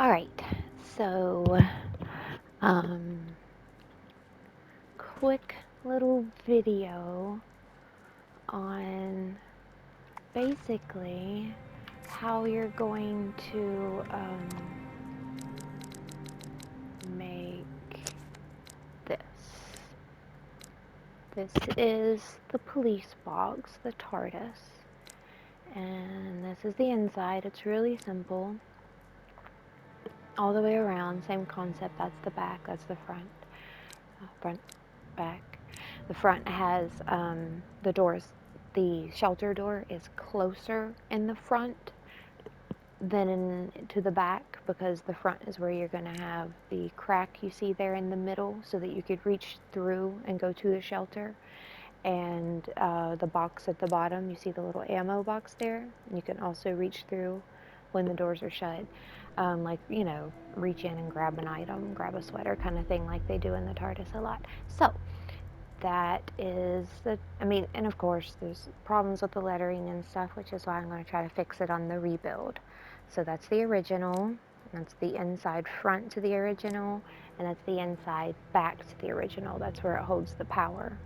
Alright, so, um, quick little video on basically how you're going to make this. This is the police box, the Tardis, and this is the inside. It's really simple. All the way around, same concept. That's the back, that's the front. Front, back. The front has the doors. The shelter door is closer in the front than to the back, because the front is where you're going to have the crack you see there in the middle, so that you could reach through and go to the shelter. And the box at the bottom, you see the little ammo box there. You can also reach through when the doors are shut. Like, reach in and grab an item, grab a sweater kind of thing, like they do in the TARDIS a lot. So that is and of course there's problems with the lettering and stuff, which is why I'm going to try to fix it on the rebuild. So that's the original. That's the inside front to the original, and that's the inside back to the original. That's where it holds the power.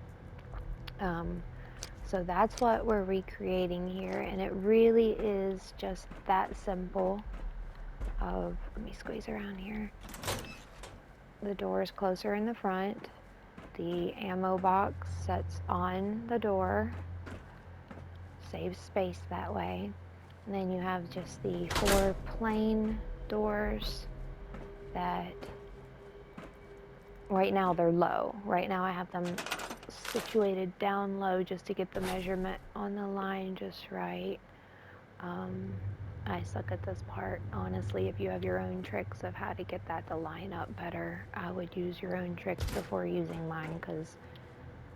So that's what we're recreating here, and it really is just that simple. Let me squeeze around here. The door is closer in the front. The ammo box sets on the door, saves space that way. And then you have just the 4 plain doors that right now they're low. Right now I have them situated down low just to get the measurement on the line just right. I suck at this part, honestly. If you have your own tricks of how to get that to line up better, I would use your own tricks before using mine, because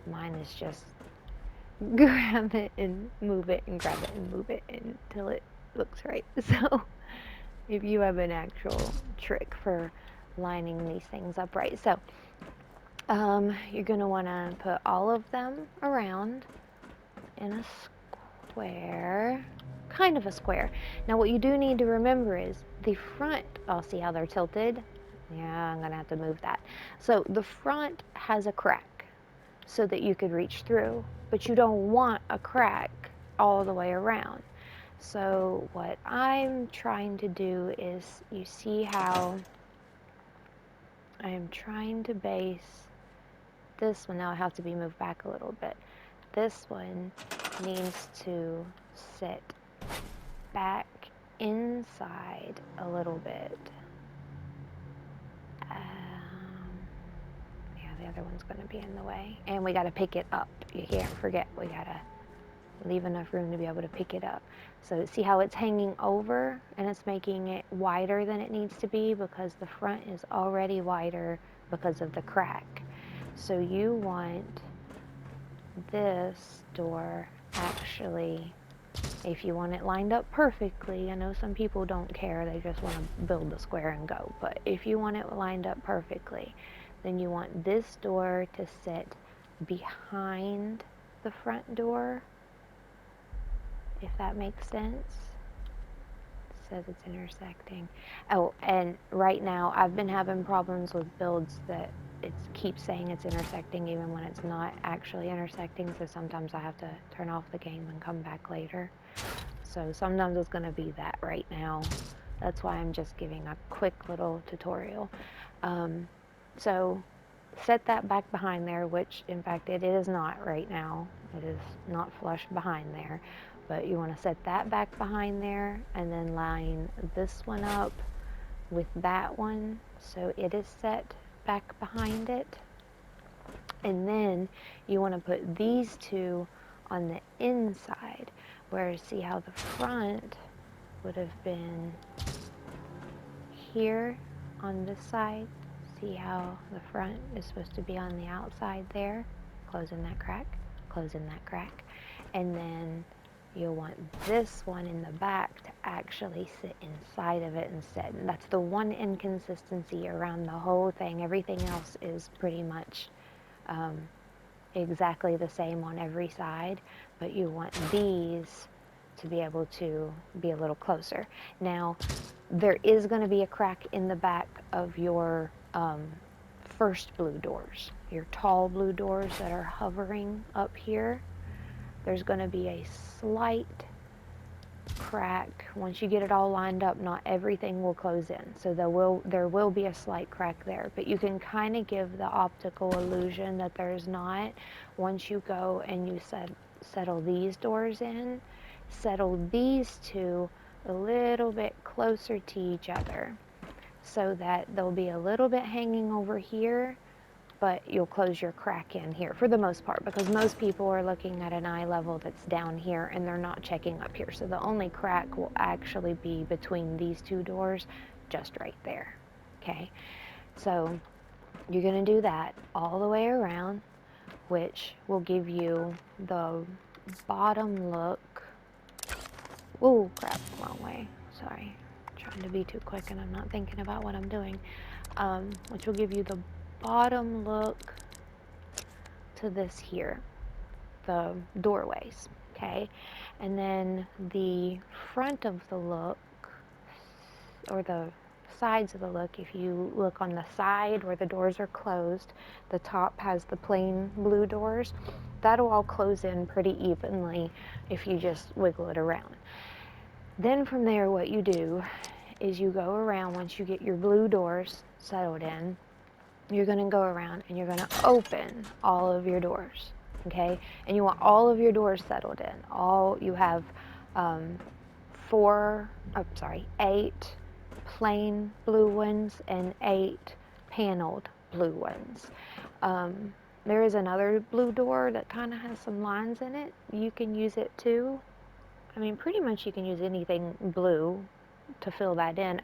mine is just grab it and move it and grab it and move it until it looks right. So if you have an actual trick for lining these things up right. So you're going to want to put all of them around in a square, kind of a square. Now what you do need to remember is the front, see how they're tilted? Yeah, I'm going to have to move that. So the front has a crack so that you could reach through, but you don't want a crack all the way around. So what I'm trying to do is, you see how I am trying to base this one. Now I have to be moved back a little bit. This one needs to sit back inside a little bit. Yeah, the other one's going to be in the way. And we got to pick it up. You can't forget, we got to leave enough room to be able to pick it up. So see how it's hanging over, and it's making it wider than it needs to be, because the front is already wider because of the crack. So you want this door, actually, if you want it lined up perfectly, I know some people don't care, they just want to build the square and go, but if you want it lined up perfectly, then you want this door to sit behind the front door, if that makes sense. It says it's intersecting. Oh, and right now I've been having problems with builds that it keeps saying it's intersecting even when it's not actually intersecting, so sometimes I have to turn off the game and come back later. So sometimes it's going to be that right now. That's why I'm just giving a quick little tutorial. So set that back behind there, which in fact it is not right now. It is not flush behind there. But you want to set that back behind there, and then line this one up with that one so it is set back behind it. And then you want to put these two on the inside, where see how the front would have been here on this side. See how the front is supposed to be on the outside there, closing that crack, closing that crack. And then you'll want this one in the back to actually sit inside of it instead. And that's the one inconsistency around the whole thing. Everything else is pretty much exactly the same on every side, but you want these to be able to be a little closer. Now, there is going to be a crack in the back of your first blue doors, your tall blue doors that are hovering up here. There's going to be a slight crack. Once you get it all lined up, not everything will close in, so there will be a slight crack there, but you can kind of give the optical illusion that there's not once you go and you settle these doors in, settle these two a little bit closer to each other so that they'll be a little bit hanging over here, but you'll close your crack in here for the most part, because most people are looking at an eye level that's down here and they're not checking up here. So the only crack will actually be between these two doors, just right there. Okay, so you're going to do that all the way around, which will give you the bottom look. Oh crap, wrong way. Sorry, trying to be too quick and I'm not thinking about what I'm doing. Which will give you the bottom look to this here, the doorways, okay? And then the front of the look, or the sides of the look, if you look on the side where the doors are closed, the top has the plain blue doors. That'll all close in pretty evenly if you just wiggle it around. Then from there, what you do is you go around, once you get your blue doors settled in, you're going to go around and you're going to open all of your doors, okay? And you want all of your doors settled in. You have 8 plain blue ones and 8 paneled blue ones. There is another blue door that kind of has some lines in it. You can use it too. I mean, pretty much you can use anything blue to fill that in.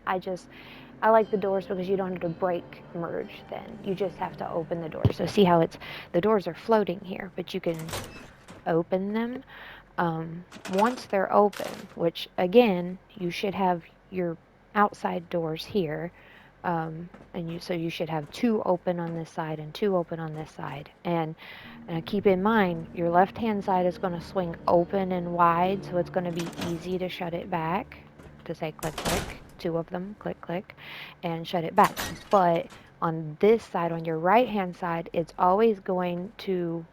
I like the doors because you don't have to break merge then. You just have to open the doors. So see how the doors are floating here, but you can open them. Once they're open, which again, you should have your outside doors here, so you should have 2 open on this side and 2 open on this side. And keep in mind, your left-hand side is going to swing open and wide, so it's going to be easy to shut it back, to say click, click, 2 of them, click, click, and shut it back. But on this side, on your right-hand side, it's always going to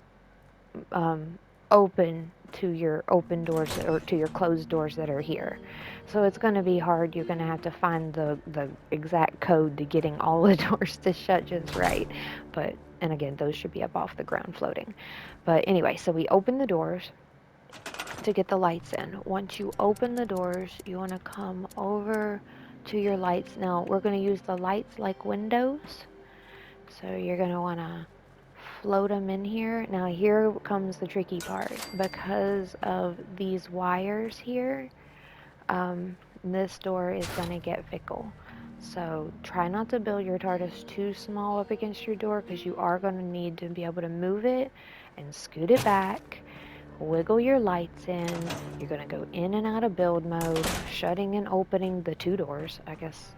open to your open doors or to your closed doors that are here. So it's going to be hard. You're going to have to find the exact code to getting all the doors to shut just right. And again, those should be up off the ground floating. But anyway, so we open the doors to get the lights in. Once you open the doors, you want to come over to your lights. Now, we're going to use the lights like windows. So you're going to want to float them in here. Now here comes the tricky part. Because of these wires here, this door is going to get fickle. So try not to build your Tardis too small up against your door, because you are going to need to be able to move it and scoot it back, wiggle your lights in. You're going to go in and out of build mode, shutting and opening the 2 doors. I guess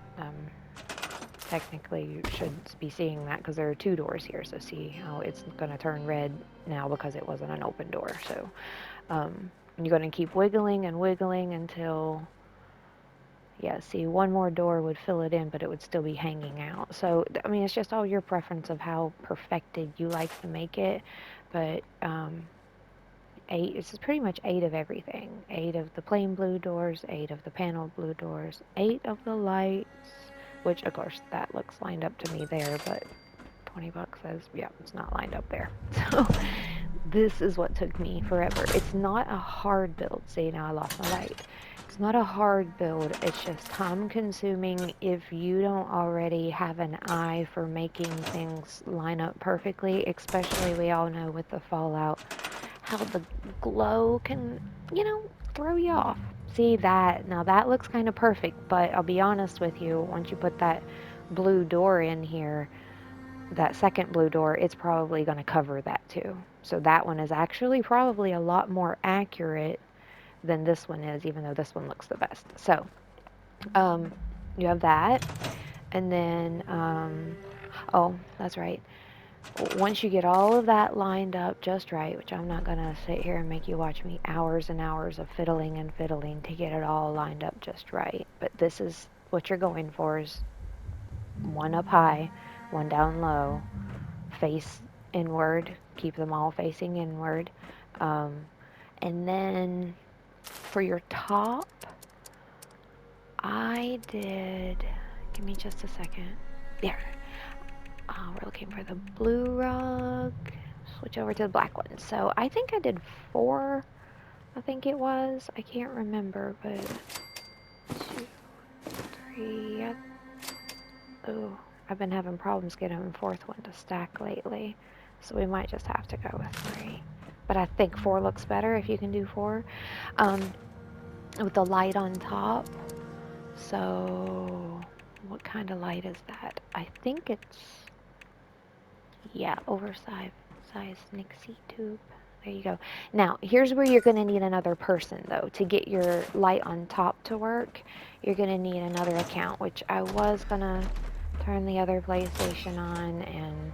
technically you should be seeing that because there are 2 doors here. So see how it's going to turn red now because it wasn't an open door. So you're going to keep wiggling and wiggling until, yeah, see, 1 more door would fill it in, but it would still be hanging out. So, I mean, it's just all your preference of how perfected you like to make it. But 8, it's pretty much 8 of everything. 8 of the plain blue doors, 8 of the paneled blue doors, 8 of the lights, which of course that looks lined up to me there, but 20 bucks says, yeah, it's not lined up there. So this is what took me forever. It's not a hard build. See, now I lost my light. It's not a hard build. It's just time consuming if you don't already have an eye for making things line up perfectly, especially we all know with the Fallout how the glow can, throw you off. See that? Now that looks kind of perfect, but I'll be honest with you, once you put that blue door in here, that second blue door, it's probably going to cover that too. So that one is actually probably a lot more accurate than this one is, even though this one looks the best. So you have that. And then, oh, that's right. Once you get all of that lined up just right, which I'm not going to sit here and make you watch me hours and hours of fiddling and fiddling to get it all lined up just right. But this is what you're going for is one up high, one down low, face inward, keep them all facing inward. Um, and then for your top, I did, give me just a second. There. We're looking for the blue rug. Switch over to the black one. So I think I did 4, I think it was. I can't remember, but 2, 3. Oh, I've been having problems getting a 4th one to stack lately. So we might just have to go with 3. But I think 4 looks better if you can do 4. Um, with the light on top. So what kind of light is that? I think it's, yeah, oversized Nixie tube. There you go. Now, here's where you're going to need another person, though. To get your light on top to work, you're going to need another account, which I was going to turn the other PlayStation on and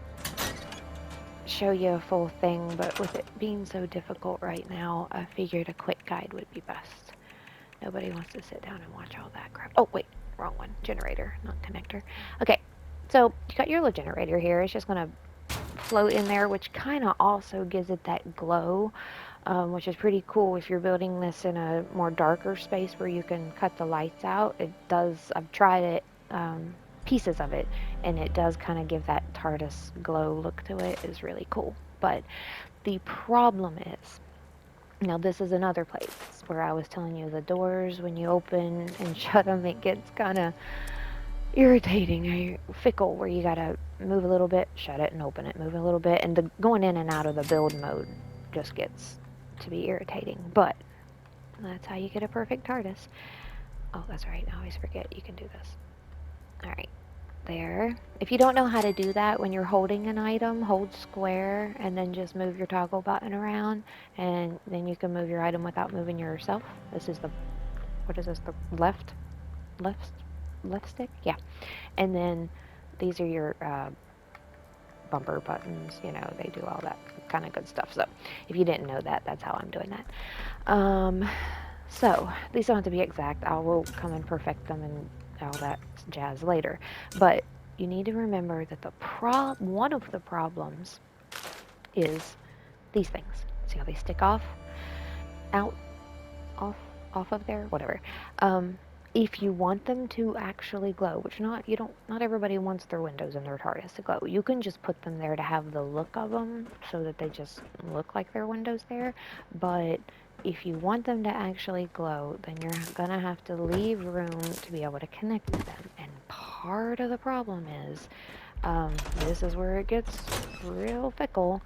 show you a full thing, but with it being so difficult right now, I figured a quick guide would be best. Nobody wants to sit down and watch all that crap. Oh, wait, wrong one. Generator, not connector. Okay, so you got your little generator here. It's just going to float in there, which kind of also gives it that glow, which is pretty cool if you're building this in a more darker space where you can cut the lights out. It does, I've tried it, pieces of it, and it does kind of give that Tardis glow look to it. Is really cool. But the problem is, now this is another place where I was telling you the doors, when you open and shut them, it gets kind of irritating, fickle, where you gotta move a little bit, shut it and open it, move a little bit, and the going in and out of the build mode just gets to be irritating. But that's how you get a perfect TARDIS. Oh, that's right, I always forget you can do this. Alright, there. If you don't know how to do that, when you're holding an item, hold square and then just move your toggle button around, and then you can move your item without moving yourself. This is the, what is this, the left, left stick? Yeah. And then these are your bumper buttons, you know, they do all that kind of good stuff. So if you didn't know that, that's how I'm doing that. So these don't have to be exact. I will come and perfect them and all that jazz later. But you need to remember that one of the problems is these things. See how they stick out, off, off of there, whatever. If you want them to actually glow, which not everybody wants their windows and their TARDIS to glow. You can just put them there to have the look of them so that they just look like their windows there. But if you want them to actually glow, then you're gonna have to leave room to be able to connect them. And part of the problem is, this is where it gets real fickle.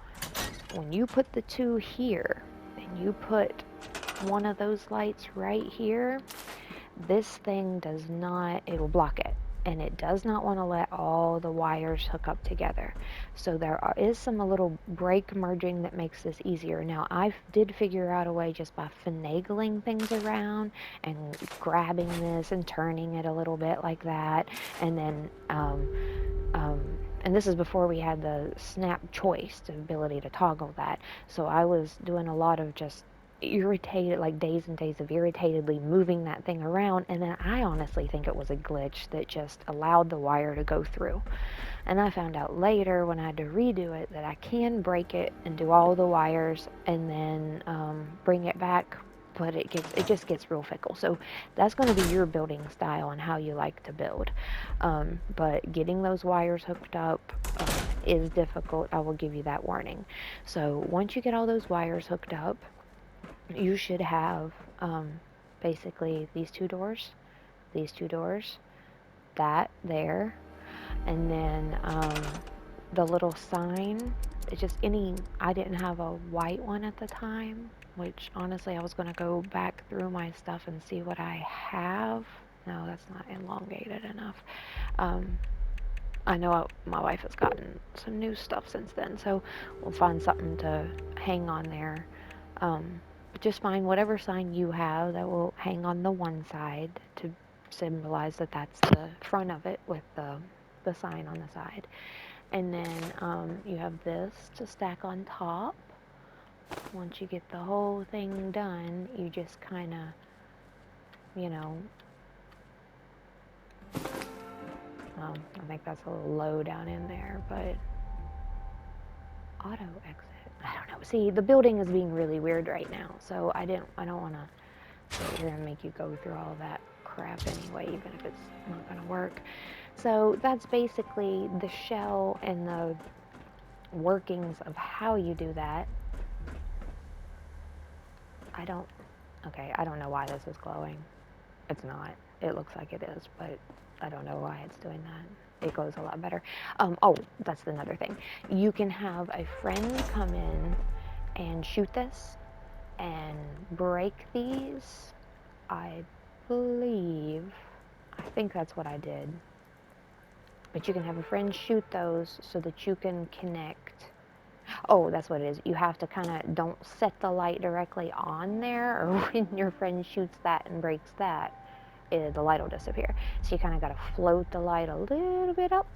When you put the 2 here, and you put one of those lights right here, this thing does not, it will block it, and it does not want to let all the wires hook up together. So is some a little break merging that makes this easier. Now I did figure out a way just by finagling things around and grabbing this and turning it a little bit like that, and then and this is before we had the snap choice, the ability to toggle that. So I was doing a lot of just irritated, like days and days of irritatedly moving that thing around, and then I honestly think it was a glitch that just allowed the wire to go through. And I found out later when I had to redo it that I can break it and do all the wires and then bring it back, but it just gets real fickle. So that's going to be your building style and how you like to build. But getting those wires hooked up is difficult. I will give you that warning. So once you get all those wires hooked up, you should have basically these two doors, that there, and then the little sign. It's just I didn't have a white one at the time, which honestly I was going to go back through my stuff and see what I have. No, that's not elongated enough. I know my wife has gotten some new stuff since then, so we'll find something to hang on there. But just find whatever sign you have that will hang on the one side to symbolize that that's the front of it with the sign on the side. And then you have this to stack on top. Once you get the whole thing done, you just kind of, you know, I think that's a little low down in there, but auto exit. I don't know. See, the building is being really weird right now, so I don't want to sit here and make you go through all that crap anyway, even if it's not going to work. So that's basically the shell and the workings of how you do that. Okay, I don't know why this is glowing. It's not. It looks like it is, but I don't know why it's doing that. It glows a lot better. Oh, that's another thing. You can have a friend come in and shoot this and break these. I think that's what I did. But you can have a friend shoot those so that you can connect. Oh, that's what it is. You have to kind of don't set the light directly on there, or when your friend shoots that and breaks that, the light will disappear. So you kind of got to float the light a little bit up,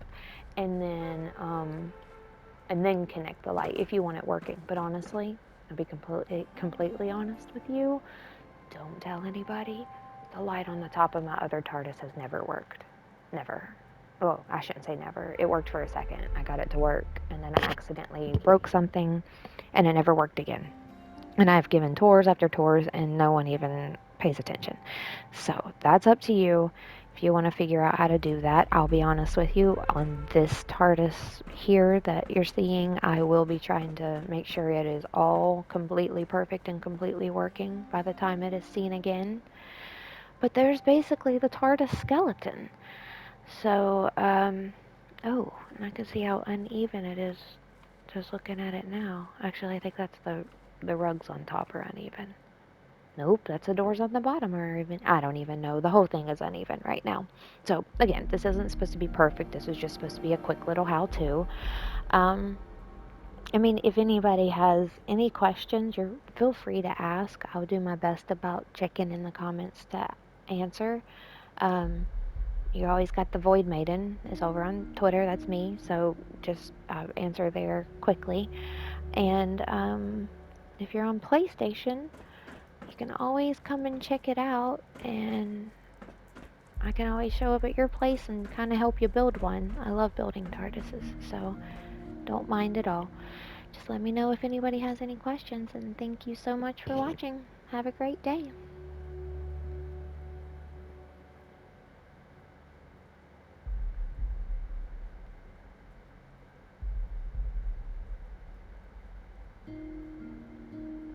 and then connect the light if you want it working. But honestly, I'll be completely honest with you. Don't tell anybody. The light on the top of my other Tardis has never worked. Never. Well, I shouldn't say never. It worked for a second. I got it to work, and then I accidentally broke something, and it never worked again. And I've given tours after tours, and no one even pays attention. So that's up to you. If you want to figure out how to do that, I'll be honest with you. On this Tardis here that you're seeing, I will be trying to make sure it is all completely perfect and completely working by the time it is seen again. But there's basically the Tardis skeleton. So, oh, and I can see how uneven it is just looking at it now. Actually, I think that's the rugs on top are uneven. Nope, that's the doors on the bottom are even. I don't even know. The whole thing is uneven right now. So, again, this isn't supposed to be perfect. This is just supposed to be a quick little how-to. I mean, if anybody has any questions, feel free to ask. I'll do my best about checking in the comments to answer. You always got the Void Maiden is over on Twitter. That's me. So just answer there quickly. And if you're on PlayStation, you can always come and check it out. And I can always show up at your place and kind of help you build one. I love building TARDISes, so don't mind at all. Just let me know if anybody has any questions. And thank you so much for watching. Have a great day.